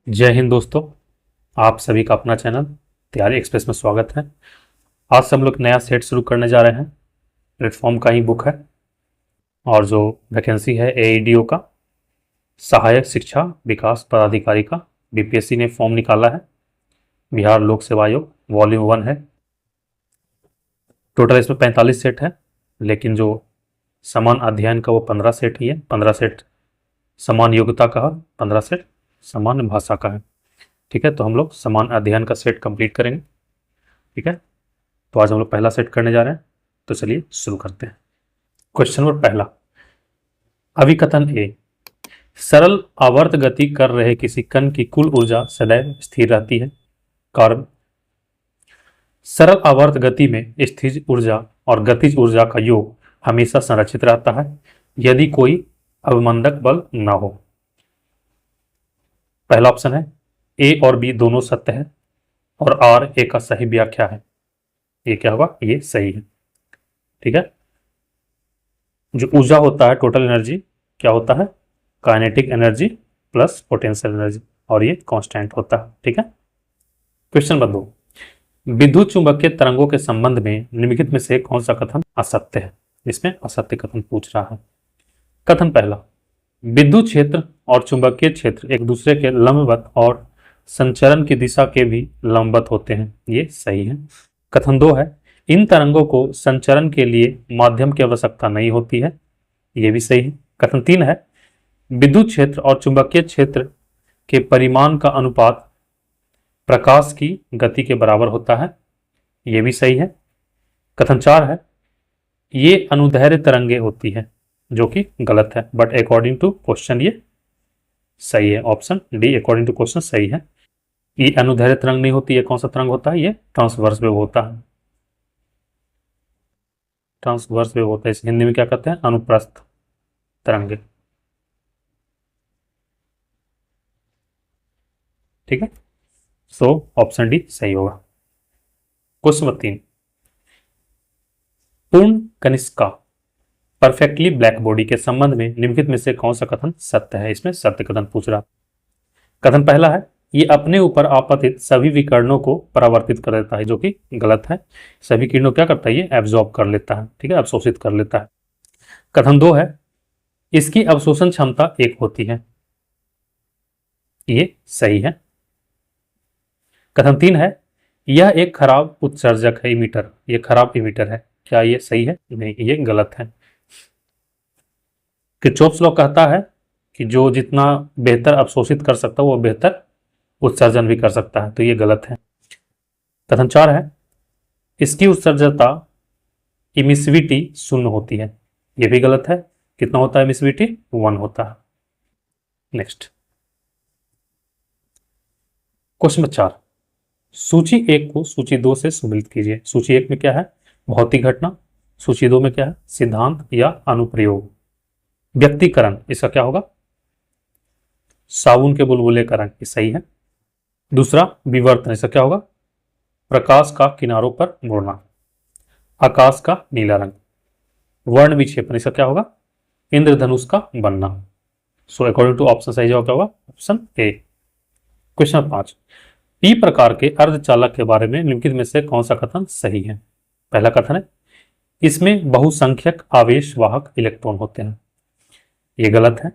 जय हिंद दोस्तों। आप सभी का अपना चैनल तैयारी एक्सप्रेस में स्वागत है। आज से हम लोग नया सेट शुरू करने जा रहे हैं। प्लेटफॉर्म का ही बुक है और जो वैकेंसी है एईडीओ का सहायक शिक्षा विकास पदाधिकारी का बीपीएससी ने फॉर्म निकाला है। बिहार लोक सेवा आयोग वॉल्यूम 1 है। टोटल इसमें 45 सेट है, लेकिन जो समान अध्ययन का वो 15 सेट ही है। 15 सेट समान योग्यता का है, 15 सेट सामान्य भाषा का है। ठीक है, तो हम लोग समान अध्ययन का सेट कंप्लीट करेंगे। ठीक है, तो आज हम लोग पहला सेट करने जा रहे हैं, तो चलिए शुरू करते हैं। क्वेश्चन नंबर पहला, अभिकथन ए, सरल आवर्त गति कर रहे किसी कण की कुल ऊर्जा सदैव स्थिर रहती है। कारण, सरल आवर्त गति में स्थिर ऊर्जा और गतिज ऊर्जा का योग हमेशा संरक्षित रहता है यदि कोई अवमंदक बल न हो। पहला ऑप्शन है ए और बी दोनों सत्य है और आर ए का सही व्याख्या है। ये क्या होगा? ये सही है। ठीक है, जो ऊर्जा होता है टोटल एनर्जी क्या होता है? Kinetic energy plus potential energy, और ये कांस्टेंट होता है। ठीक है, क्वेश्चन नंबर 2, विद्युत चुंबकीय तरंगों के संबंध में निम्नलिखित में से कौन सा कथन असत्य है? इसमें असत्य कथन पूछ रहा है। कथन पहला, विद्युत क्षेत्र और चुंबकीय क्षेत्र एक दूसरे के लंबवत और संचरण की दिशा के भी लंबवत होते हैं। ये सही है। कथन 2 है, इन तरंगों को संचरण के लिए माध्यम की आवश्यकता नहीं होती है। ये भी सही है। कथन 3 है, विद्युत क्षेत्र और चुंबकीय क्षेत्र के परिमाण का अनुपात प्रकाश की गति के बराबर होता है। ये भी सही है। कथन 4 है, ये अनुदैर्ध्य तरंगे होती है, जो कि गलत है, बट अकॉर्डिंग टू क्वेश्चन ये सही है। Option D according to question सही है। ये अनुदैर्ध्य तरंग नहीं होती है। कौन सा तरंग होता है? ये ट्रांसवर्स वेव होता है। ट्रांसवर्स वेव होता है, इसे हिंदी में क्या कहते हैं? अनुप्रस्थ तरंगे। ठीक है, सो ऑप्शन डी सही होगा। क्वेश्चन नंबर 3, पूर्ण कनिष्का परफेक्टली ब्लैक बॉडी के संबंध में निम्नलिखित में से कौन सा कथन सत्य है? इसमें सत्य कथन पूछ रहा। कथन पहला है, ये अपने ऊपर आपतित सभी विकिरणों को परावर्तित कर देता है, जो कि गलत है। सभी किरणों क्या करता है? ये एब्जॉर्ब कर लेता है। ठीक है, अवशोषित कर लेता है। कथन 2 है, इसकी अवशोषण क्षमता 1 होती है। ये सही है। कथन 3 है, यह एक खराब उत्सर्जक है, इमीटर। ये खराब इमीटर है। क्या ये सही है? नहीं, ये गलत है। किरचॉफ्स लॉ कहता है कि जो जितना बेहतर अवशोषित कर सकता है वो बेहतर उत्सर्जन भी कर सकता है, तो ये गलत है। कथन 4 है, इसकी उत्सर्जकता इमिसिविटी 0 होती है। ये भी गलत है। कितना होता है इमिसिविटी? 1 होता है। नेक्स्ट क्वेश्चन नंबर 4, सूची 1 को सूची 2 से सुमिलित कीजिए। सूची 1 में क्या है? भौतिक घटना। सूची 2 में क्या है? सिद्धांत या अनुप्रयोग। व्यक्तिकरण, इसका क्या होगा? साबुन के बुलबुले का रंग। ये सही है। दूसरा विवर्तन, इसका क्या होगा? प्रकाश का किनारों पर मुड़ना। आकाश का नीला रंग। वर्ण विक्षेपण, इसका क्या होगा? इंद्रधनुष का बनना। सो अकॉर्डिंग टू ऑप्शन सही जवाब क्या होगा? Option A. क्वेश्चन 5, पी प्रकार के अर्धचालक के बारे में निम्नलिखित में से कौन सा कथन सही है? पहला कथन है, इसमें बहुसंख्यक आवेश वाहक इलेक्ट्रॉन होते हैं। ये गलत है।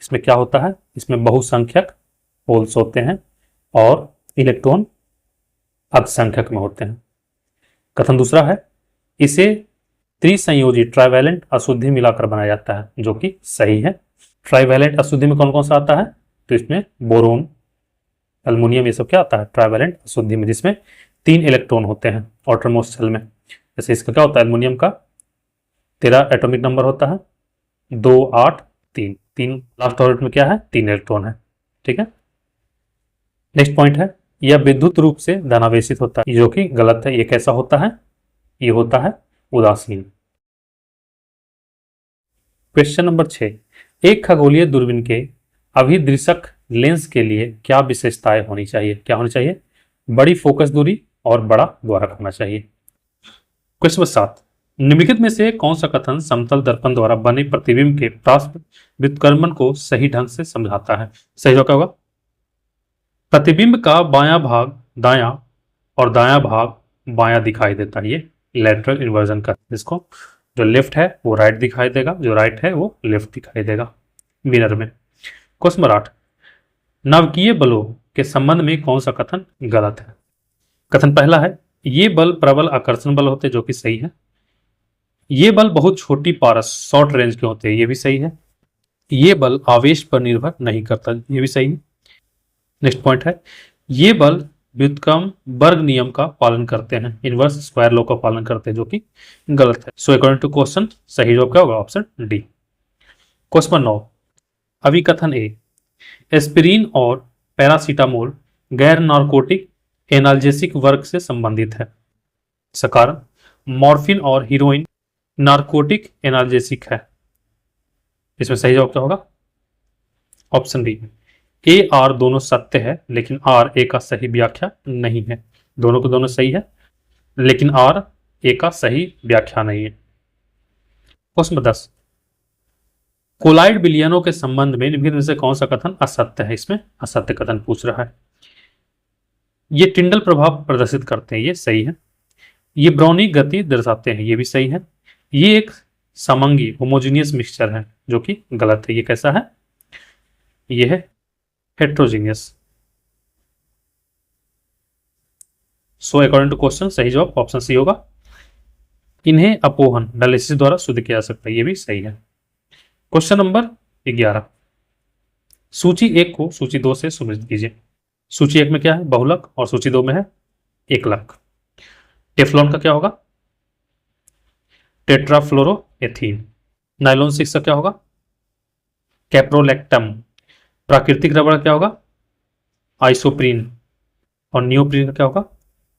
इसमें क्या होता है? इसमें बहुसंख्यक होल्स होते हैं और इलेक्ट्रॉन अल्पसंख्यक में होते हैं। कथन दूसरा है, इसे त्रिसंयोजी ट्राइवैलेंट अशुद्धि मिलाकर बनाया जाता है, जो कि सही है। ट्राइवैलेंट अशुद्धि में कौन कौन सा आता है? तो इसमें बोरोन, एल्युमिनियम, ये सब क्या आता है? ट्राइवैलेंट अशुद्धि में, जिसमें 3 इलेक्ट्रॉन होते हैं आउटरमोस्ट शेल में। जैसे इसका क्या होता है? एल्युमिनियम का 13 एटॉमिक नंबर होता है, 2 8 3 3 लास्ट ऑर्बिट में क्या है? 3 इलेक्ट्रॉन है। ठीक है, नेक्स्ट पॉइंट है, यह विद्युत रूप से धनावेशित होता है, जो कि गलत है। ये कैसा होता है? ये होता है उदासीन। क्वेश्चन नंबर 6, एक खगोलीय दूरबीन के अभिदृशक लेंस के लिए क्या विशेषताएं होनी चाहिए? क्या होनी चाहिए? बड़ी फोकस दूरी और बड़ा द्वारक होना चाहिए। क्वेश्चन नंबर 7, निम्नलिखित में से कौन सा कथन समतल दर्पण द्वारा बने प्रतिबिंब के व्युत्क्रमण को सही ढंग से समझाता है? सही जवाब क्या होगा? प्रतिबिंब का बायां भाग दायां और दायां भाग बायां दिखाई देता है, ये लेटरल इन्वर्जन का। इसको जो लेफ्ट है वो राइट दिखाई देगा, जो राइट है वो लेफ्ट दिखाई देगा मिरर में। क्वेश्चन नंबर 8, नाभिकीय बलों के संबंध में कौन सा कथन गलत है? कथन पहला है, ये बल प्रबल आकर्षण बल होते हैं, जो कि सही है। ये बल बहुत छोटी पारस शॉर्ट रेंज के होते हैं, ये भी सही है। ये बल आवेश पर निर्भर नहीं करता, ये भी सही है। नेक्स्ट पॉइंट है, ये बल व्युत्क्रम वर्ग नियम का पालन करते हैं, इनवर्स स्क्वायर लॉ का पालन करते हैं, जो कि गलत है। सो अकॉर्डिंग टू क्वेश्चन सही जवाब क्या होगा? Option D. क्वेश्चन 9, अभिकथन ए, एस्पिरिन और पैरासीटामोल गैर नार्कोटिक एनाल्जेसिक वर्ग से संबंधित है। इसका कारण, मॉर्फिन और हीरोइन नार्कोटिक एनाल्जेसिक है। इसमें सही जवाब क्या होगा? Option D. ए आर दोनों सत्य है, लेकिन आर ए का सही व्याख्या नहीं है। दोनों को दोनों सही है, लेकिन आर ए का सही व्याख्या नहीं है। क्वेश्चन 10, कोलाइड विलयनों के संबंध में निम्नलिखित में से कौन सा कथन असत्य है? इसमें असत्य कथन पूछ रहा है। ये टिंडल प्रभाव प्रदर्शित करते हैं, ये सही है। ये ब्राउनी गति दर्शाते हैं, ये भी सही है। ये एक समंगी होमोजीनियस मिक्सचर है, जो कि गलत है। ये कैसा है? ये है heterogeneous. So according to question सही जवाब ऑप्शन सी होगा। इन्हें अपोहन डायलिसिस द्वारा शुद्ध किया जा सकता है, ये भी सही है। क्वेश्चन नंबर 11, सूची 1 को सूची 2 से सुमेलित कीजिए। सूची 1 में क्या है? बहुलक, और सूची 2 में है एकलक। टेफ्लॉन का क्या होगा? टेट्राफ्लोरोएथीन। नाइलॉन 6 का क्या होगा? कैप्रोलैक्टम। प्राकृतिक रबड़ क्या होगा? आइसोप्रीन। और नियोप्रीन का क्या होगा?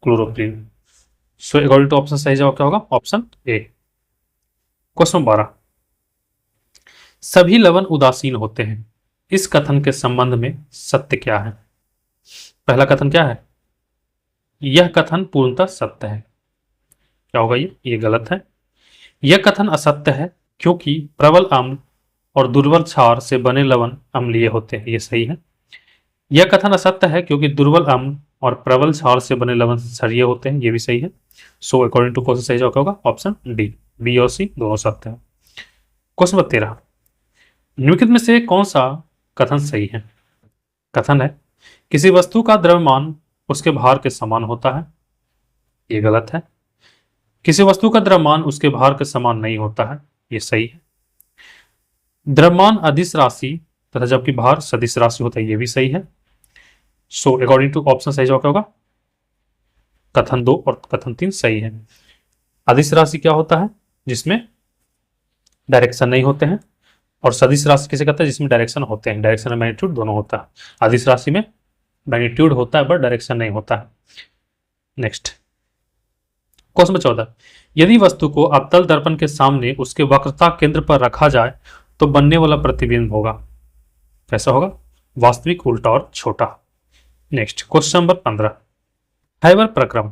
Chloroprene. So according to option सही जवाब क्या होगा? Option A. क्वेश्चन 12, सभी लवण उदासीन होते हैं, इस कथन के संबंध में सत्य क्या है? पहला कथन क्या है? यह कथन पूर्णतः सत्य है। क्या होगा ये गलत है। यह कथन असत्य है क्योंकि प्रबल अम्ल और दुर्बल क्षार से बने लवण अम्लीय होते हैं, ये सही है। यह कथन असत्य है क्योंकि दुर्बल अम्ल और प्रबल क्षार से बने लवण क्षारीय होते हैं, ये भी सही है। सो अकॉर्डिंग टू क्वेश्चन सही जवाब होगा ऑप्शन डी। बी और सी दोनों सत्य है। क्वेश्चन नंबर 13, निम्नलिखित में से कौन सा कथन सही है? कथन है, किसी वस्तु का द्रव्यमान उसके भार के समान होता है, ये गलत है। किसी वस्तु का द्रव्यमान उसके भार के समान नहीं होता है, ये सही है। द्रव्यमान अदिश राशि तथा जबकि भार सदिश राशि होता है, ये भी सही है। सो अकॉर्डिंग टू ऑप्शन सही जवाब क्या होगा? कथन 2 और कथन 3 सही है। अदिश राशि क्या होता है? जिसमें डायरेक्शन नहीं होते हैं। और सदिश राशि किसे कहते हैं? जिसमें डायरेक्शन होते हैं, डायरेक्शन और मैग्नीट्यूड दोनों होता है। अदिश राशि में मैग्नीट्यूड होता है बट डायरेक्शन नहीं होता है। नेक्स्ट क्वेश्चन 14, यदि वस्तु को अवतल दर्पण के सामने उसके वक्रता केंद्र पर रखा जाए तो बनने वाला प्रतिबिंब होगा, कैसा होगा? वास्तविक, उल्टा और छोटा। नेक्स्ट क्वेश्चन नंबर 15, हैबर प्रक्रम,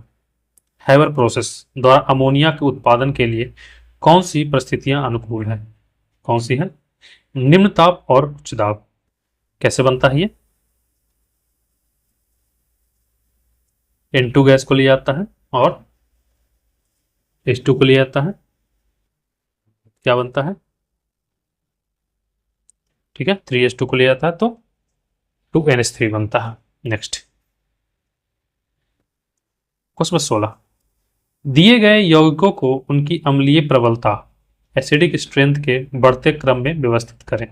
हैबर प्रोसेस द्वारा अमोनिया के उत्पादन के लिए कौन सी परिस्थितियां अनुकूल है? कौन सी है? निम्न ताप और उच्च दाब। कैसे बनता है ये? N2 गैस को लिया जाता है और H2 को लिया जाता है, क्या बनता है? ठीक है, 3H2 को लिया जाता है तो 2NH3 बनता है। नेक्स्ट क्वेश्चन 16, दिए गए यौगिकों को उनकी अम्लीय प्रबलता एसिडिक स्ट्रेंथ के बढ़ते क्रम में व्यवस्थित करें।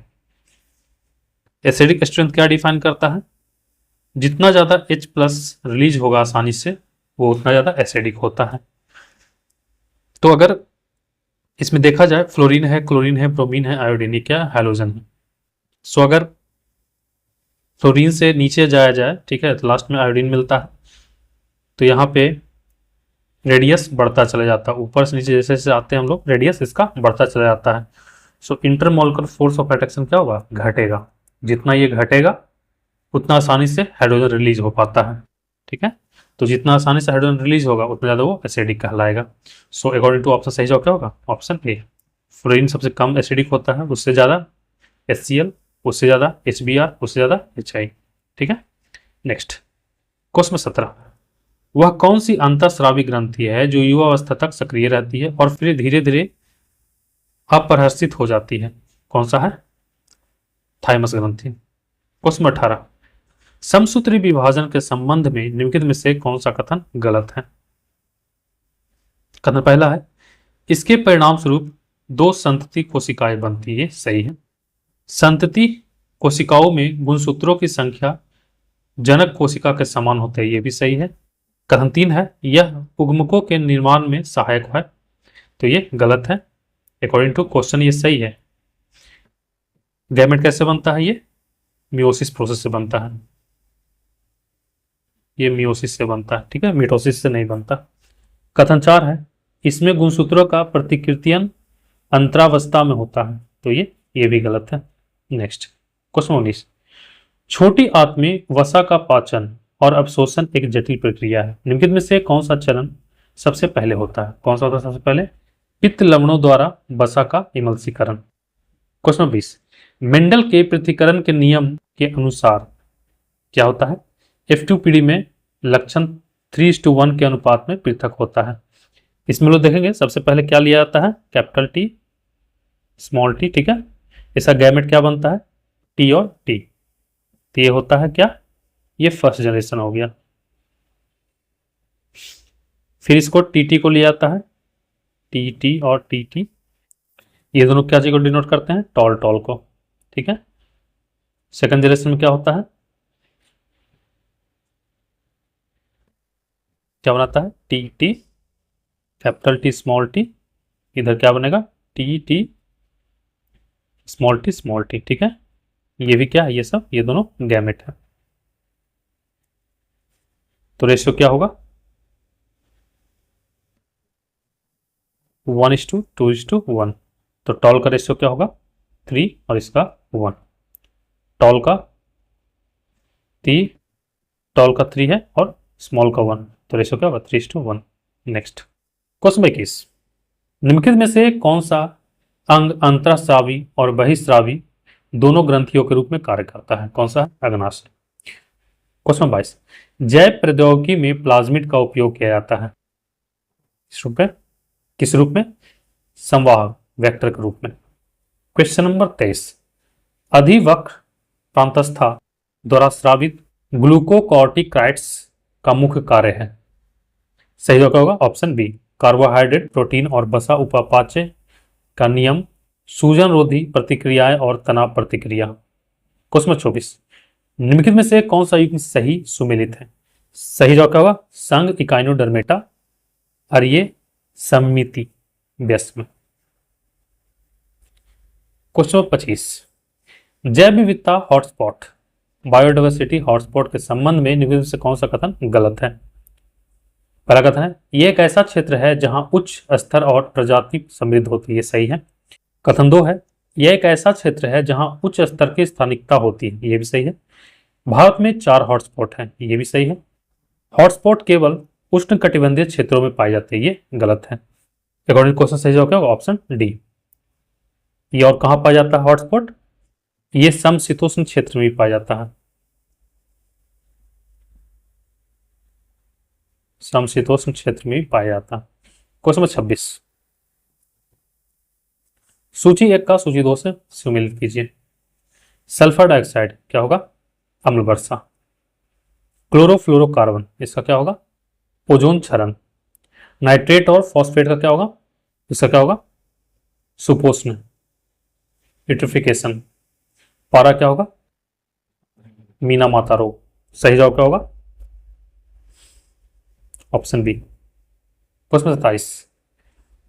एसिडिक स्ट्रेंथ क्या डिफाइन करता है? जितना ज्यादा H+ रिलीज होगा आसानी से वो उतना ज्यादा एसिडिक होता है। तो अगर इसमें देखा जाए, फ्लोरीन है, क्लोरीन है, ब्रोमीन है, आयोडीन, ये क्या? हैलोजन है। सो अगर फ्लोरीन से नीचे जाया जाए, ठीक है, तो लास्ट में आयोडीन मिलता है। तो यहाँ पे रेडियस बढ़ता चला जाता है, ऊपर से नीचे जैसे जैसे आते हैं हम लोग, रेडियस इसका बढ़ता चला जाता है। सो इंटरमोलिकुलर फोर्स ऑफ अट्रैक्शन क्या होगा? घटेगा। जितना ये घटेगा उतना आसानी से हाइड्रोजन रिलीज हो पाता है। ठीक है, तो जितना आसानी से हाइड्रोजन रिलीज होगा उतना ज़्यादा वो एसिडिक कहलाएगा। सो अकॉर्डिंग टू ऑप्शन सही जवाब क्या होगा? Option A. फ्लोरीन सबसे कम एसिडिक होता है, उससे ज़्यादा HCl, उससे ज़्यादा HBr, उससे ज़्यादा HI। ठीक है, नेक्स्ट क्वेश्चन 17, वह कौन सी अंतःस्रावी ग्रंथि है जो युवावस्था तक सक्रिय रहती है और फिर धीरे धीरे अपरहर्षित हो जाती है? कौन सा है? थाइमस ग्रंथि। क्वेश्चन 18, समसूत्री विभाजन के संबंध में निम्नलिखित में से कौन सा कथन गलत है? कथन पहला है, इसके परिणाम स्वरूप दो संतति कोशिकाएं बनती है। सही है। संतति कोशिकाओं में गुणसूत्रों की संख्या जनक कोशिका के समान होते हैं। यह भी सही है। कथन 3 है, यह उग्मकों के निर्माण में सहायक है। तो ये गलत है। अकॉर्डिंग टू क्वेश्चन ये सही है। गैमेट कैसे बनता है? ये मियोसिस प्रोसेस से बनता है। ये मियोसिस से बनता है, ठीक है, मिटोसिस से नहीं बनता। कथन 4 है, इसमें गुणसूत्रों का प्रतिकृतियन अंतरावस्था में होता है। तो ये भी गलत है। नेक्स्ट क्वेश्चन 19, छोटी आंत में वसा का पाचन और अवशोषण एक जटिल प्रक्रिया है। निम्नलिखित में से कौन सा चरण सबसे पहले होता है? कौन सा होता है सबसे पहले? पित्त लवणों द्वारा वसा का इमल्सीकरण। क्वेश्चन 20, मेंडल के पृथक्करण के नियम के अनुसार क्या होता है? F2 पीढ़ी में लक्षण 3:1 के अनुपात में पृथक होता है। इसमें लोग देखेंगे सबसे पहले क्या लिया जाता है? कैपिटल टी स्मॉल टी, ठीक है। इसका गैमेट क्या बनता है? टी और टी। तो ये होता है क्या? ये फर्स्ट जनरेशन हो गया। फिर इसको टी को लिया जाता है, टी और टी। ये दोनों क्या चीज को डिनोट करते हैं? टॉल को, ठीक है। सेकंड जनरेशन में क्या होता है? क्या बनाता है? T capital T small T. इधर क्या बनेगा? टी स्मॉल टी, ठीक है। ये भी क्या है? ये सब ये दोनों गैमेट है। तो रेशियो क्या होगा? 1:2:1। तो टॉल का रेशियो क्या होगा? 3 और इसका 1। टॉल का 3 है और स्मॉल का 1। तो रेशियो क्या होगा? 3:1। नेक्स्ट क्वेश्चन 21, निम्नलिखित में से कौन सा अंग अंतःस्रावी और बहिस्रावी दोनों ग्रंथियों के रूप में कार्य करता है? कौन सा? अग्नाशय। क्वेश्चन 22, जैव प्रौद्योगिकी में प्लाज्मिड का उपयोग किया जाता है किस रूप में? संवाहक वेक्टर के रूप में। क्वेश्चन नंबर 23, अधिवक्र प्रांतस्था द्वारा स्रावित ग्लूकोकॉर्टिकॉइड्स का मुख्य कार्य है। सही जवाब होगा ऑप्शन बी, कार्बोहाइड्रेट, प्रोटीन और वसा उपापचय का नियम, सूजन रोधी प्रतिक्रियाएं और तनाव प्रतिक्रिया। क्वेश्चन 24, निम्नलिखित में से कौन सा युग्म सही सुमेलित है? सही जवाब क्या होगा? संघ इकाइनोडर्मेटा और ये सम्मिति व्यस्म। क्वेश्चन 25, जैव विविधता हॉटस्पॉट बायोडाइवर्सिटी हॉटस्पॉट के संबंध में निम्नलिखित से कौन सा कथन गलत है? पहला कथन है, यह एक ऐसा क्षेत्र है जहां उच्च स्तर और प्रजाति समृद्ध होती है। सही है। कथन 2 है, यह एक ऐसा क्षेत्र है जहां उच्च स्तर की स्थानिकता होती है। यह भी सही है। भारत में 4 हॉटस्पॉट हैं। यह भी सही है। हॉटस्पॉट केवल उष्णकटिबंधीय क्षेत्रों में पाए जाते हैं। ये गलत है। अकॉर्डिंग क्वेश्चन सही जवाब क्या होगा? Option D. ये और कहां पाया जाता है हॉटस्पॉट? ये समशीतोष्ण क्षेत्र में भी पाया जाता है। समशीतोष्ण क्षेत्र में भी पाया जाता है। क्वेश्चन नंबर 26, सूची 1 का सूची 2 से सुमेलित कीजिए। सल्फर डाइऑक्साइड क्या होगा? अम्ल वर्षा। क्लोरोफ्लोरोकार्बन इसका क्या होगा? ओजोन क्षरण। नाइट्रेट और फॉस्फेट का क्या होगा? इसका क्या होगा? सुपोष्ण यूट्रिफिकेशन। पारा क्या होगा? मीना माता रोग। सही जवाब क्या होगा? Option B. Question 27,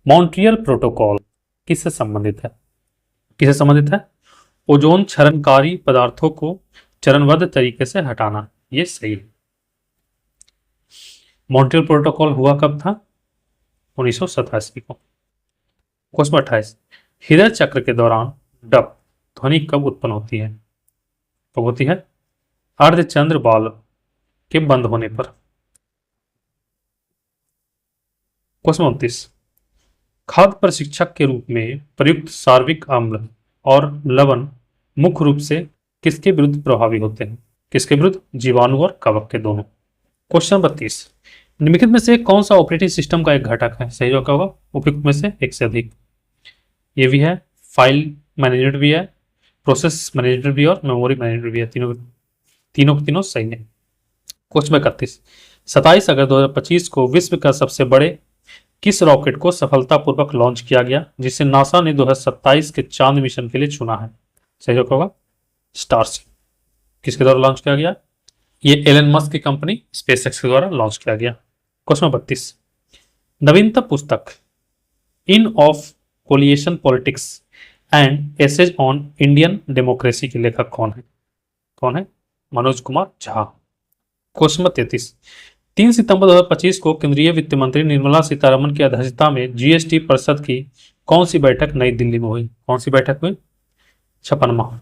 Montreal protocol किससे संबंधित है? किससे संबंधित है? ओजोन क्षरणकारी पदार्थों को चरणबद्ध तरीके से हटाना। ये सही है। मॉन्ट्रियल प्रोटोकॉल हुआ कब था? 1987 को। क्वेश्चन 28, हृदय चक्र के दौरान डप ध्वनि कब उत्पन्न होती है? कब होती है? अर्धचंद्र बाल के बंद होने पर। क्वेश्चन 29, खाद्य प्रशिक्षक के रूप में प्रयुक्त सार्विक अम्ल और लवण मुख्य रूप से किसके विरुद्ध प्रभावी होते हैं? किसके विरुद्ध? जीवाणु और कवक के दोनों। क्वेश्चन 32, निम्नलिखित में से कौन सा ऑपरेटिंग सिस्टम का एक घटक है? सही जवाब क्या होगा? उपयुक्त में से एक से अधिक। ये भी है, फाइल मैनेजमेंट भी है, प्रोसेस मैनेजमेंट भी और मेमोरी मैनेजमेंट भी है। तीनों तीनों के तीनों सही है। क्वेश्चन 31, 27 अगस्त 2025 को विश्व का सबसे बड़े किस रॉकेट को सफलतापूर्वक लॉन्च किया गया, जिसे नासा ने 2027 के चांद मिशन के लिए चुना है? सही जवाब होगा स्टारशिप। किसके द्वारा लॉन्च किया गया? ये एलन मस्क की कंपनी स्पेसएक्स के द्वारा लॉन्च किया गया। क्वेश्चन 32, नवीनतम पुस्तक in of coalition politics and essays on Indian democracy के लेखक कौन है? कौन है? मनोज कुमार झा। क्वेश्चन 33, 3 सितंबर 2025 को केंद्रीय वित्त मंत्री निर्मला सीतारमण की अध्यक्षता में जीएसटी परिषद की कौन सी बैठक नई दिल्ली में हुई? कौन सी बैठक हुई? 56वां।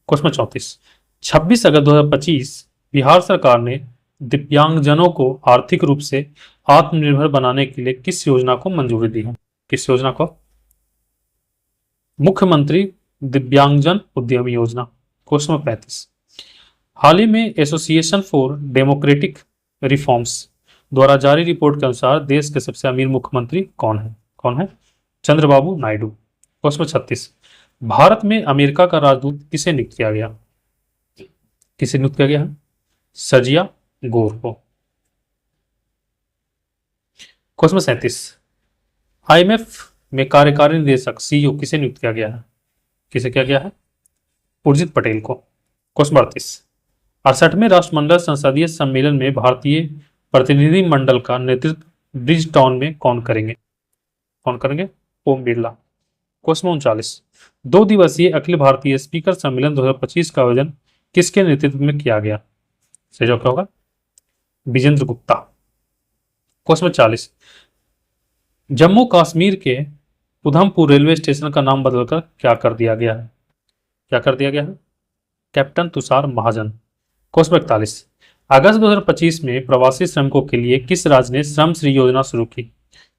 क्वेश्चन 34, 26 अगस्त 2025 बिहार सरकार ने दिव्यांगजनों को आर्थिक रूप से आत्मनिर्भर बनाने के लिए किस योजना को मंजूरी दी है? किस योजना को? मुख्यमंत्री दिव्यांगजन उद्यमी योजना। क्वेश्चन 35, हाल ही में एसोसिएशन फॉर डेमोक्रेटिक रिफॉर्म्स द्वारा जारी रिपोर्ट के अनुसार देश के सबसे अमीर मुख्यमंत्री कौन है? कौन है? चंद्रबाबू नायडू। क्वेश्चन 36, भारत में अमेरिका का राजदूत किसे नियुक्त किया गया? किसे नियुक्त किया गया है? सर्जिया गोर को। क्वेश्चन 37, आईएमएफ में कार्यकारी निदेशक सीईओ किसे नियुक्त किया गया है? किसे किया गया है? उर्जित पटेल को। क्वेश्चन 38, 68वें राष्ट्रमंडल संसदीय सम्मेलन में भारतीय प्रतिनिधि मंडल का नेतृत्व ब्रिज टाउन में कौन करेंगे? कौन करेंगे? ओम बिरला। क्वेश्चन 39, 2 दिवसीय अखिल भारतीय स्पीकर सम्मेलन 2025 का आयोजन किसके नेतृत्व में किया गया? सही जवाब क्या होगा? विजेंद्र गुप्ता। क्वेश्चन 40, जम्मू कश्मीर के उधमपुर रेलवे स्टेशन का नाम बदलकर क्या कर दिया गया है? क्या कर दिया गया है? कैप्टन तुषार महाजन। क्वेश्चन 41, अगस्त 2025 में प्रवासी श्रमिकों के लिए किस राज्य ने श्रम श्री योजना शुरू की?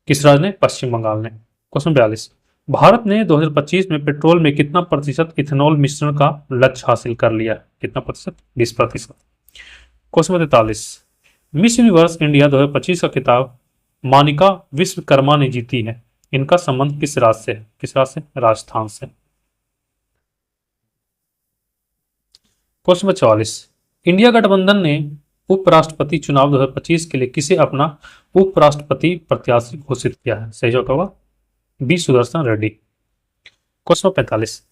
किस राज्य ने? पश्चिम बंगाल ने। क्वेश्चन 42, भारत ने 2025 में पेट्रोल में कितना प्रतिशत इथेनॉल मिश्रण का लक्ष्य हासिल कर लिया? कितना प्रतिशत? 20%। क्वेश्चन 43, मिस यूनिवर्स इंडिया 2025 का खिताब मानिका विश्वकर्मा ने जीती है, इनका संबंध किस राज्य से है? किस राज्य से? राजस्थान से। क्वेश्चन 44, इंडिया गठबंधन ने उपराष्ट्रपति चुनाव 2025 के लिए किसे अपना उपराष्ट्रपति प्रत्याशी घोषित किया है? सही जवाब होगा B Sudarshan Reddy. Question 45,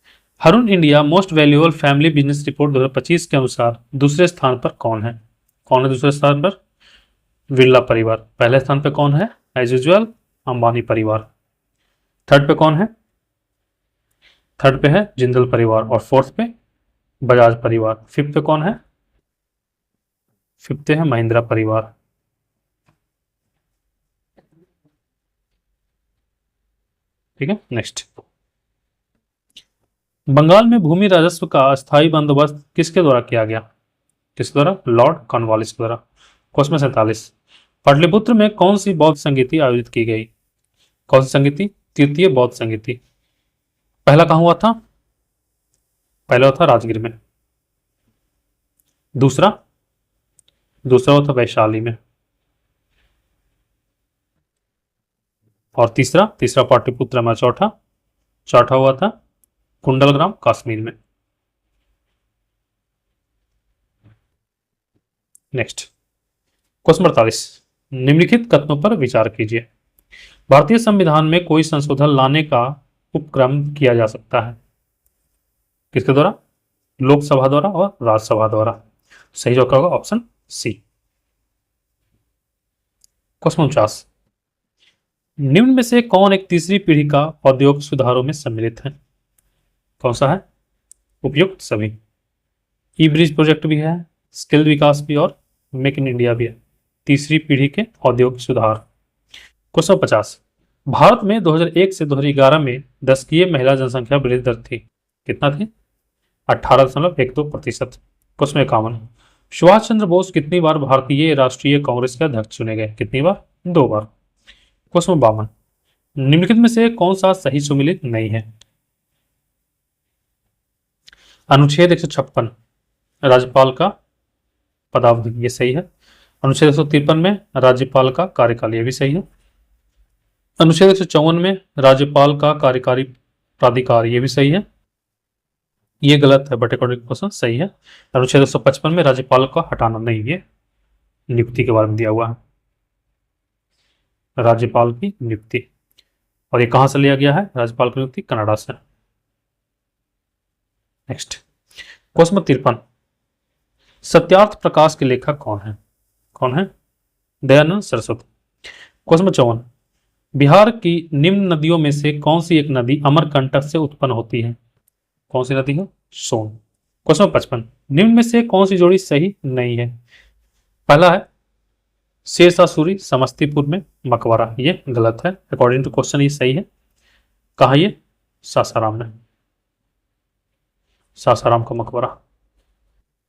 Hurun India most valuable family business report 2025 के अनुसार दूसरे स्थान पर कौन है? कौन है दूसरे स्थान पर? बिरला परिवार। पहले स्थान पर कौन है? एज यूजुअल अंबानी परिवार। थर्ड पे कौन है? थर्ड पे है जिंदल परिवार और फोर्थ पे बजाज परिवार। फिफ्थ पे कौन है? फिफ्थ है महिंद्रा परिवार। ठीक है, नेक्स्ट, बंगाल में भूमि राजस्व का अस्थायी बंदोबस्त किसके द्वारा किया गया? किसके द्वारा? लॉर्ड कॉर्नवालिस के द्वारा। क्वेश्चन 47, पाटलिपुत्र में कौन सी बौद्ध संगीति आयोजित की गई? कौन सी संगीति? तृतीय बौद्ध संगीति। पहला कहां हुआ था? पहला हुआ था राजगीर में। दूसरा? दूसरा हुआ था वैशाली में। और तीसरा? तीसरा पाटलिपुत्र में। चौथा? चौथा हुआ था कुंडलग्राम कश्मीर में। नेक्स्ट, क्वेश्चन 48, निम्नलिखित कथनों पर विचार कीजिए। भारतीय संविधान में कोई संशोधन लाने का उपक्रम किया जा सकता है किसके द्वारा? लोकसभा द्वारा और राज्यसभा द्वारा। सही जवाब होगा ऑप्शन सी। क्वेश्चन 49, निम्न में से कौन एक तीसरी पीढ़ी का औद्योगिक सुधारों में सम्मिलित है? कौन सा है? उपयुक्त सभी। ई ब्रिज प्रोजेक्ट भी है, स्किल विकास भी और मेक इन इंडिया भी है। तीसरी पीढ़ी के औद्योगिक सुधार। क्वेश्चन 50, भारत में 2001 से 2011 में दशकीय महिला जनसंख्या वृद्धि दर थी, कितना थी? 18.12%। क्वेश्चन 51, सुभाष चंद्र बोस कितनी बार भारतीय राष्ट्रीय कांग्रेस के अध्यक्ष चुने गए? कितनी बार? 2 बार। क्वेश्चन 52, निम्नलिखित में से कौन सा सही सुमेलित नहीं है? अनुच्छेद 156 राज्यपाल का पदावधि, ये सही है। अनुच्छेद 153 में राज्यपाल का कार्यकाल, ये भी सही है। अनुच्छेद 154 में राज्यपाल का कार्यकारी प्राधिकार, ये भी सही है। ये गलत है बट अकॉर्डिंग क्वेश्चन सही है। अनुच्छेद 155 में राज्यपाल को हटाना नहीं, ये नियुक्ति के बारे में दिया हुआ है, राज्यपाल की नियुक्ति। और ये कहां से लिया गया है राज्यपाल की नियुक्ति? कनाडा से। नेक्स्ट क्वेश्चन 53, सत्यार्थ प्रकाश के लेखक कौन है? कौन है? दयानंद सरस्वती। क्वेश्चन 54, बिहार की निम्न नदियों में से कौन सी एक नदी अमरकंटक से उत्पन्न होती है? कौन सी नदी है? सोन। क्वेश्चन 55, निम्न में से कौन सी जोड़ी सही नहीं है? पहला है शेरशाह सूरी समस्तीपुर में मकबरा, ये गलत है। अकॉर्डिंग टू क्वेश्चन ये सही है। कहा ये? सासाराम में, सासाराम का मकबरा।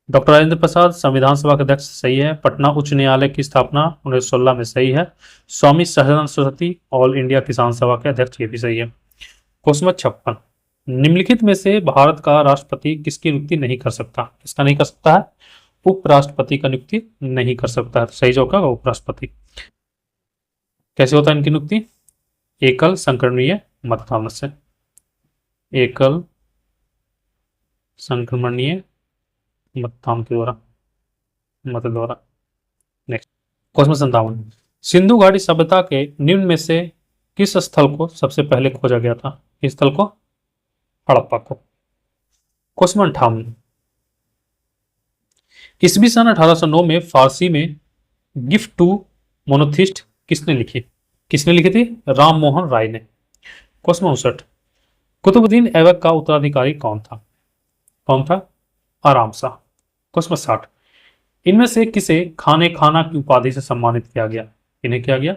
डॉक्टर राजेंद्र प्रसाद संविधान सभा के अध्यक्ष, सही है। पटना उच्च न्यायालय की स्थापना 1916 में, सही है। स्वामी सहजानंद सरस्वती ऑल इंडिया किसान सभा के अध्यक्ष, ये भी सही है। क्वेश्चन 56, निम्नलिखित में से भारत का राष्ट्रपति किसकी नियुक्ति नहीं कर सकता? किसका नहीं कर सकता है? उपराष्ट्रपति का नियुक्ति नहीं कर सकता है। सही जवाब क्या होगा? उपराष्ट्रपति। कैसे होता है इनकी नियुक्ति? एकल संक्रमणीय मतदान से, एकल संक्रमणीय मतदान के द्वारा, मत द्वारा। नेक्स्ट क्वेश्चन 57, सिंधु घाटी सभ्यता के निम्न में से किस स्थल को सबसे पहले खोजा गया था? किस स्थल को? हड़प्पा को। क्वेश्चन 58, ईस्वी सन 1809 में फारसी में गिफ्ट टू मोनोथिस्ट किसने लिखी? किसने लिखी थी? राम मोहन राय ने। क्वेश्चन 59, कुतुबुद्दीन ऐबक का उत्तराधिकारी कौन था? कौन था? आराम शाह। क्वेश्चन 60, इनमें से किसे खाने खाना की उपाधि से सम्मानित किया गया? इन्हें किया गया?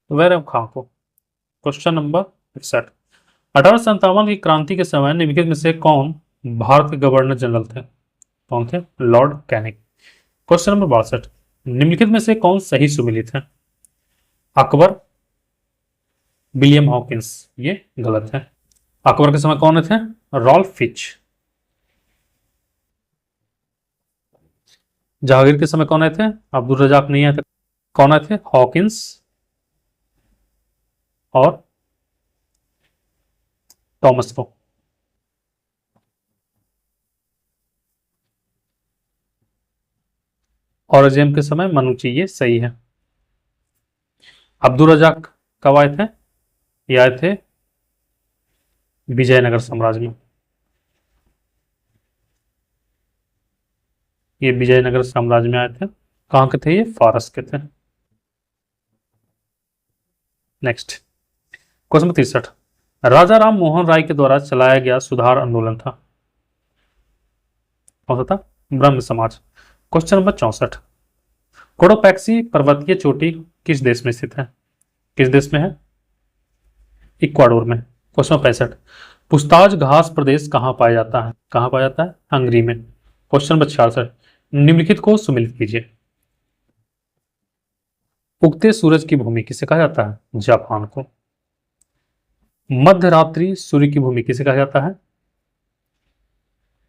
वैरम खां को। क्वेश्चन नंबर 61, 1857 की क्रांति के समय निम्नलिखित में से कौन भारत के गवर्नर जनरल थे? कौन थे? Lord Canning. क्वेश्चन नंबर 62, निम्नलिखित में से कौन सही सुमेलित है? अकबर, विलियम हॉकिंस, ये गलत है। अकबर के समय कौन थे? Rolf Fitch. जहांगीर के समय कौन आए थे? अब्दुल रजाक नहीं आए थे। कौन आए थे? हॉकिंस और थॉमस को। औरंगजेब के समय मनुची, ये सही है। अब्दुल रजाक कब आए थे? ये आए थे विजयनगर साम्राज्य में, ये विजयनगर साम्राज्य में आए थे। कहां के थे ये? फारस के थे। नेक्स्ट क्वेश्चन 63, राजा राम मोहन राय के द्वारा चलाया गया सुधार आंदोलन था? कौन सा था? ब्रह्म समाज। क्वेश्चन नंबर 64, कोडोपैक्सी पर्वतीय चोटी किस देश में स्थित है? किस देश में है? इक्वाडोर में। क्वेश्चन 65, पुछताछ घास प्रदेश कहां पाया जाता है? कहां पाया जाता है? हंगरी में। क्वेश्चन नंबर 66, निम्नलिखित को सुमेलित कीजिए। उगते सूरज की भूमि किसे कहा जाता है? जापान को। मध्यरात्रि सूर्य की भूमि किसे कहा जाता है?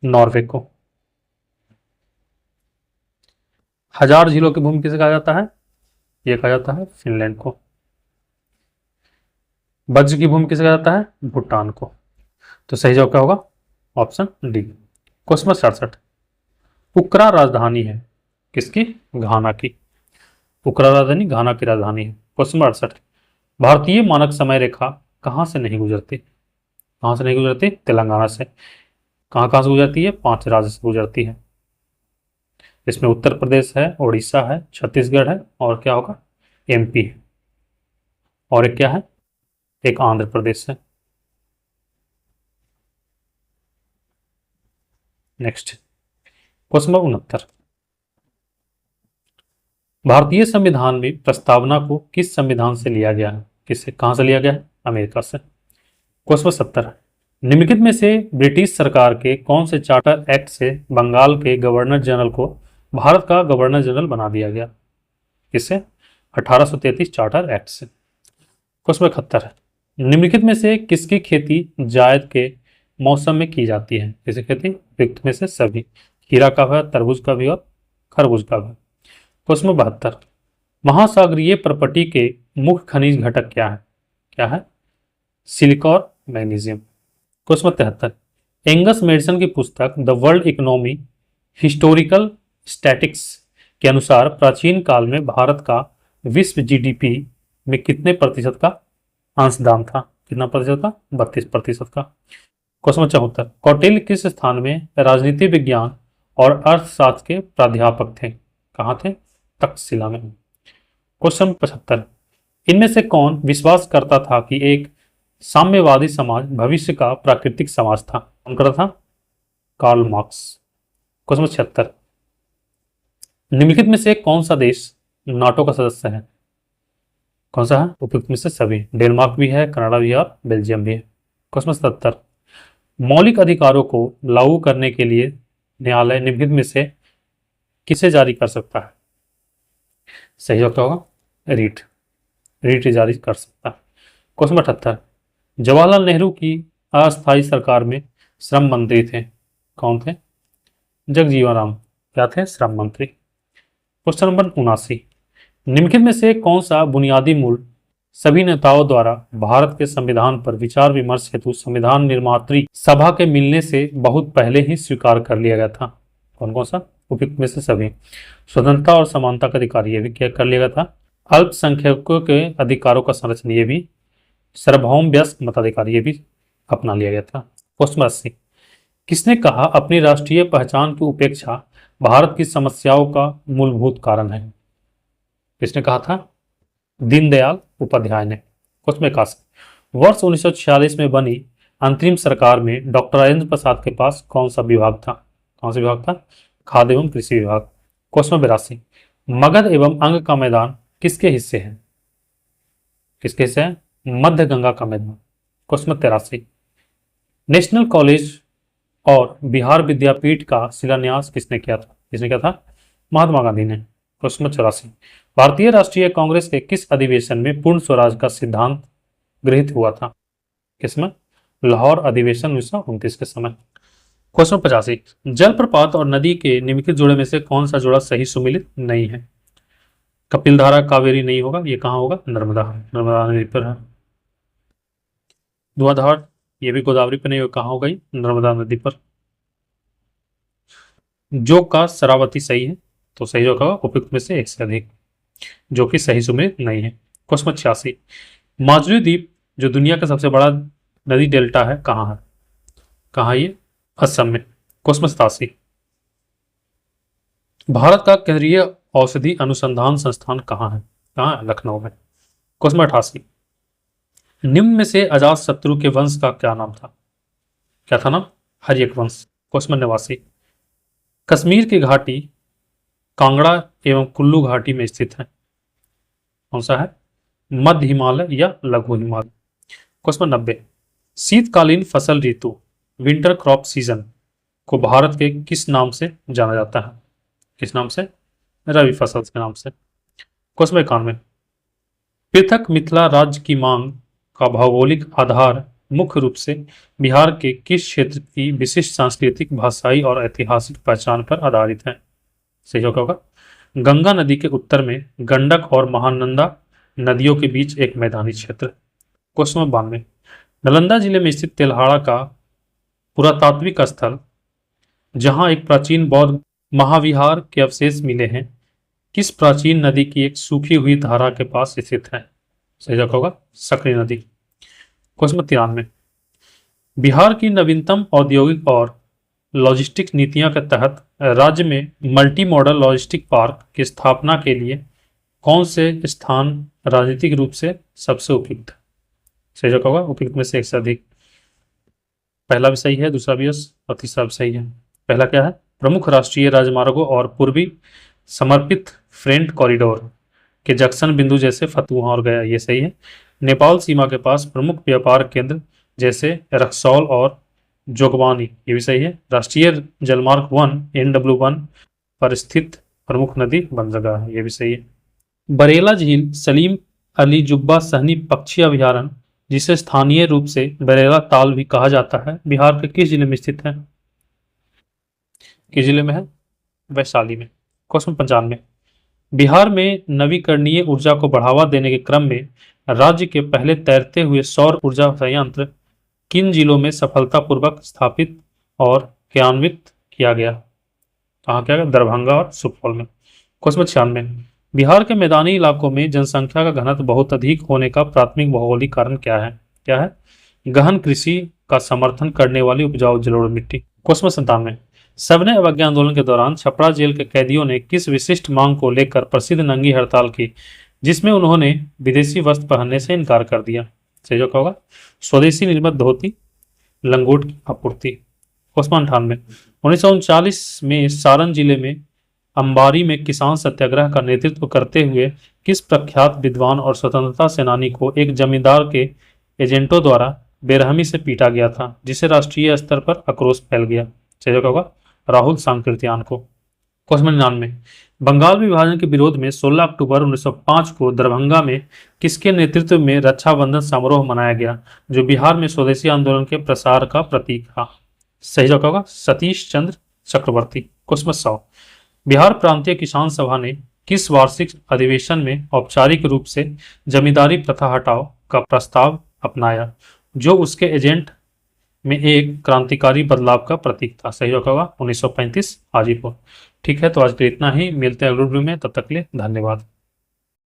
नॉर्वे को। हजार झीलों की भूमि किसे कहा जाता है? यह कहा जाता है फिनलैंड को। वज्र की भूमि किसे कहा जाता है? भूटान को। तो सही जवाब क्या होगा? Option D. क्वेश्चन 67, उक्रा राजधानी है किसकी? घाना की। उक्रा राजधानी घाना की राजधानी है। क्वेश्चन 68, भारतीय मानक समय रेखा कहां से नहीं गुजरती? कहां से नहीं गुजरती? तेलंगाना से। कहां कहां से गुजरती है? 5 राज्य से गुजरती है। इसमें उत्तर प्रदेश है, उड़ीसा है, छत्तीसगढ़ है और क्या होगा? एमपी है। और एक क्या है? एक आंध्र प्रदेश है। नेक्स्ट क्वेश्चन नंबर 69, भारतीय संविधान में प्रस्तावना को किस संविधान से लिया गया है? किससे? कहां से लिया गया है? अमेरिका से। क्वेश्चन 70, निम्नलिखित में से ब्रिटिश सरकार के कौन से चार्टर एक्ट से बंगाल के गवर्नर जनरल को भारत का गवर्नर जनरल बना दिया गया? किससे? 1833 चार्टर एक्ट से। क्वेश्चन 71, निम्नलिखित में से किसकी खेती जायद के मौसम में की जाती है? किसकी खेती? उपयुक्त में से सभी। खीरा का भी, तरबूज का भी और खरबूज का भी। क्वेश्चन 72, महासागरीय प्रपटी के मुख्य खनिज घटक क्या है? क्या है? सिलिका और मैग्नीशियम। क्वेश्चन 73, एंगस मेडिसन की पुस्तक the world economy historical statics के अनुसार प्राचीन काल में भारत का विश्व जीडीपी में कितने प्रतिशत का अंशदान था? कितना प्रतिशत का? 32% का। क्वेश्चन 74, कौटिल्य किस स्थान में राजनीति विज्ञान और अर्थशास्त्र के प्राध्यापक थे? कहाँ थे? तक्षशिला में। क्वेश्चन 75, इनमें से कौन विश्वास करता था कि एक साम्यवादी समाज भविष्य का प्राकृतिक समाज था? कौन करता था? Karl Marx. क्वेश्चन 76, निम्नलिखित में से कौन सा देश नाटो का सदस्य है? कौन सा है? उपयुक्त में से सभी। डेनमार्क भी है, कनाडा भी है और बेल्जियम भी है। क्वेश्चन 77, मौलिक अधिकारों को लागू करने के लिए न्यायालय निम्नलिखित में से किसे जारी कर सकता है? सही जवाब क्या होगा? रीट जारी कर सकता है। क्वेश्चन 78, जवाहरलाल नेहरू की अस्थायी सरकार में श्रम मंत्री थे। कौन थे? जगजीवन राम। क्या थे? श्रम मंत्री। क्वेश्चन नंबर 79, निम्नलिखित में से कौन सा बुनियादी मूल सभी नेताओं द्वारा भारत के संविधान पर विचार विमर्श हेतु संविधान निर्मात्री सभा के मिलने से बहुत पहले ही स्वीकार कर लिया गया था? कौन कौन सा? उपयुक्त में से सभी। स्वतंत्रता और समानता का अधिकार ये भी क्या कर लिया गया था? अल्पसंख्यकों के अधिकारों का संरक्षण ये भी, सार्वभौम वयस्क मताधिकार ये भी अपना लिया गया था। क्वेश्चन 80, किसने कहा अपनी राष्ट्रीय पहचान की उपेक्षा भारत की समस्याओं का मूलभूत कारण है? किसने कहा था? दीनदयाल उपाध्याय ने। क्वेश्चन 81, वर्ष 1946 में बनी अंतरिम सरकार में डॉक्टर राजेंद्र प्रसाद के पास कौन सा विभाग था? कौन सा विभाग था? खाद्य एवं कृषि विभाग। क्वेश्चन 82, मगध एवं अंग का मैदान किसके हिस्से है? किसके हिस्से है? मध्य गंगा का मैदान। क्वेश्चन 83, नेशनल कॉलेज और बिहार विद्यापीठ का शिलान्यास किसने किया था? किसने किया था? महात्मा गांधी ने। क्वेश्चन 84, भारतीय राष्ट्रीय कांग्रेस के किस अधिवेशन में पूर्ण स्वराज का सिद्धांत गृहीत हुआ था? किसमें? लाहौर अधिवेशन 1929 के समय। क्वेश्चन 85, जलप्रपात और नदी के निम्नलिखित जोड़े में से कौन सा जोड़ा सही सुमेलित नहीं है? कपिलधारा कावेरी नहीं होगा, ये कहाँ होगा? नर्मदा नदी पर है। धुआंधार ये भी गोदावरी पर नहीं होगा, कहाँ होगा? नर्मदा नदी पर। जो का शरावती सही है, तो सही जो होगा उपयुक्त में से एक से अधिक, जो कि सही सुमेलित नहीं है। क्वेश्चन 86, माजुली द्वीप जो दुनिया का सबसे बड़ा नदी डेल्टा है कहाँ है? कहाँ ये? असम में। क्वेश्चन 87, भारत का केंद्रीय औषधि अनुसंधान संस्थान कहाँ है? कहाँ है? लखनऊ में। क्वेश्चन 88, निम्न में से अजातशत्रु के वंश का क्या नाम था? क्या था नाम? हर्यक वंश। क्वेश्चन 89, कश्मीर की घाटी कांगड़ा एवं कुल्लू घाटी में स्थित है, कौन सा है? मध्य हिमालय या लघु हिमालय। क्वेश्चन 90, शीतकालीन फसल ऋतु विंटर क्रॉप सीजन को भारत के किस नाम से जाना जाता है? किस नाम से? रबी फसल के नाम से। क्वेश्चन 91, पृथक मिथिला राज्य की मांग का भौगोलिक आधार मुख्य रूप से बिहार के किस क्षेत्र की विशिष्ट सांस्कृतिक, भाषाई और ऐतिहासिक पहचान पर आधारित है? सही जवाब होगा गंगा नदी के उत्तर में गंडक और महानंदा नदियों के बीच एक मैदानी क्षेत्र। क्वेश्चन 92, नालंदा जिले में स्थित तेल्हाड़ा का पुरातात्विक स्थल जहां एक प्राचीन बौद्ध महाविहार के अवशेष मिले हैं, किस प्राचीन नदी की एक सूखी हुई धारा के पास स्थित है? सही जवाब होगा सकरी नदी। क्वेश्चन 93, बिहार की नवीनतम औद्योगिक और लॉजिस्टिक नीतियों के तहत राज्य में मल्टी मॉडल लॉजिस्टिक पार्क की स्थापना के लिए कौन से स्थान राजनीतिक रूप से सबसे उपयुक्त है? सही जवाब होगा उपयुक्त में से एक से अधिक। पहला भी सही है, दूसरा भी और तीसरा भी सही है। पहला क्या है? प्रमुख राष्ट्रीय राजमार्गों और पूर्वी समर्पित फ्रेंट कॉरिडोर के जंक्शन बिंदु जैसे फतुहा और गया, ये सही है। नेपाल सीमा के पास प्रमुख व्यापार केंद्र जैसे रक्सौल और जोगबानी, ये भी सही है। राष्ट्रीय जलमार्ग 1 NW1 पर स्थित प्रमुख नदी बंदरगाह है, ये भी सही है। बरेला झील सलीम अली जुब्बा सहनी पक्षी अभयारण्य, जिसे स्थानीय रूप से बरेला ताल भी कहा जाता है, बिहार के किस जिले में स्थित है? किस जिले में है? वैशाली में। क्वेश्चन 95, बिहार में नवीकरणीय ऊर्जा को बढ़ावा देने के क्रम में राज्य के पहले तैरते हुए सौर ऊर्जा संयंत्र किन जिलों में सफलतापूर्वक स्थापित और क्रियान्वित किया गया? कहाँ किया गया? दरभंगा और सुपौल में। क्वेश्चन 96, बिहार के मैदानी इलाकों में जनसंख्या का घनत्व बहुत अधिक होने का प्राथमिक भौगोलिक कारण क्या है? क्या है? गहन कृषि का समर्थन करने वाली उपजाऊ जलोढ़ मिट्टी। क्वेश्चन 97, सविनय अवज्ञा आंदोलन के दौरान छपरा जेल के कैदियों ने किस विशिष्ट मांग को लेकर प्रसिद्ध नंगी हड़ताल की जिसमें उन्होंने विदेशी वस्त्र पहनने से इनकार कर दिया? सही जवाब होगा स्वदेशी निर्मित धोती, लंगोट की आपूर्ति। क्वेश्चन 98, 1939 में सारण जिले में अंबारी में किसान सत्याग्रह का नेतृत्व करते हुए किस प्रख्यात विद्वान और स्वतंत्रता सेनानी को एक जमींदार के एजेंटों द्वारा बेरहमी से पीटा गया था जिसे राष्ट्रीय स्तर पर आक्रोश फैल गया? सही जवाब होगा राहुल सांकृत्यायन को। क्वेश्चन 99, बंगाल विभाजन के विरोध में 16 अक्टूबर 1905 को दरभंगा में किसके नेतृत्व में रक्षाबंधन समारोह मनाया गया जो बिहार में स्वदेशी आंदोलन के प्रसार का प्रतीक था? सही जवाब होगा सतीश चंद्र चक्रवर्ती। क्वेश्चन 100, बिहार प्रांतीय किसान सभा ने किस वार्षिक अधिवेशन में औपचारिक रूप से जमींदारी प्रथा हटाओ का प्रस्ताव अपनाया जो उसके एजेंट में एक क्रांतिकारी बदलाव का प्रतीक था? सही जवाब होगा 1935 हाजीपुर। ठीक है, तो आज के लिए इतना ही, मिलते हैं अगले वीडियो में, तब तक के लिए धन्यवाद।